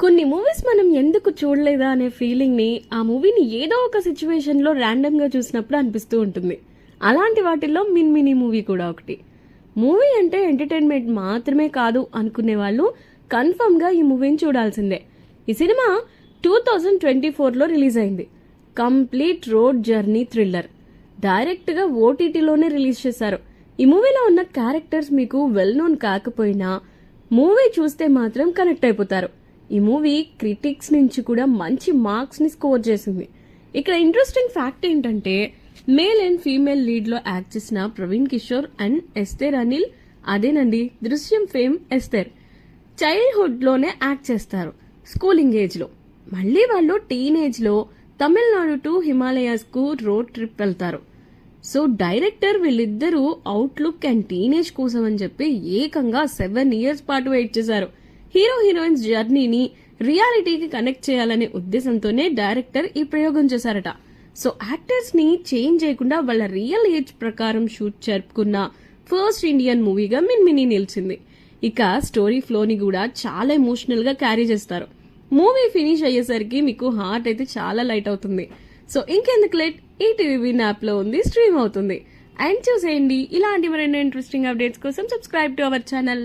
కొన్ని మూవీస్ మనం ఎందుకు చూడలేదా అనే ఫీలింగ్ ని ఆ మూవీని ఏదో ఒక సిచ్యువేషన్ లో ర్యాండమ్ గా చూసినప్పుడు అనిపిస్తూ ఉంటుంది. అలాంటి వాటిల్లో మినీ మూవీ కూడా ఒకటి. మూవీ అంటే ఎంటర్టైన్మెంట్ మాత్రమే కాదు అనుకునే వాళ్ళు కన్ఫర్మ్ గా ఈ మూవీని చూడాల్సిందే. ఈ సినిమా 2024లో రిలీజ్ అయింది. Complete road journey thriller. Direct గా ఓటీటీలోనే రిలీజ్ చేశారు. ఈ మూవీలో ఉన్న క్యారెక్టర్స్ మీకు వెల్ నోన్ కాకపోయినా మూవీ చూస్తే మాత్రం కనెక్ట్ అయిపోతారు. ఈ మూవీ క్రిటిక్స్ నుంచి కూడా మంచి మార్క్స్ ని స్కోర్ చేసింది. ఇక్కడ ఇంట్రెస్టింగ్ ఫ్యాక్ట్ ఏంటంటే మేల్ అండ్ ఫీమేల్ లీడ్ లో యాక్ట్ చేసిన ప్రవీణ్ కిషోర్ అండ్ ఎస్తేర్ అనిల్ అదేనండి దృశ్యం ఫేమ్ ఎస్తేర్ చైల్డ్హుడ్ లోనే యాక్ట్ చేస్తారు. స్కూలింగ్ ఏజ్ లో మళ్ళీ వాళ్ళు టీనేజ్ లో తమిళనాడు టు హిమాలయాస్ కు రోడ్ ట్రిప్ వెళ్తారు. సో డైరెక్టర్ వీళ్ళిద్దరూ అవుట్లుక్ అండ్ టీనేజ్ కోసం అని చెప్పి ఏకంగా 7 years పాటు వెయిట్ చేశారు. హీరో హీరోయిన్స్ జర్నీని రియాలిటీకి కనెక్ట్ చేయాలనే ఉద్దేశంతోనే డైరెక్టర్ ఈ ప్రయోగం చేశారట. సో యాక్టర్స్ ని చేంజ్ చేయకుండా వాళ్ళ రియల్ ఏజ్ ప్రకారం షూట్ జరుపుకున్న ఫస్ట్ ఇండియన్ మూవీగా మినీ నిలిచింది. ఇక స్టోరీ ఫ్లోని కూడా చాలా ఎమోషనల్ గా క్యారీ చేస్తారు. మూవీ ఫినిష్ అయ్యేసరికి మీకు హార్ట్ అయితే చాలా లైట్ అవుతుంది. సో ఇంకెందుకు లేట్, ఈటీవీ యాప్ లో ఉంది, స్ట్రీమ్ అవుతుంది అండ్ చూసేయండి. ఇలాంటి మరిన్ని ఇంట్రెస్టింగ్ అప్డేట్స్ కోసం సబ్స్క్రైబ్ టు అవర్ ఛానల్.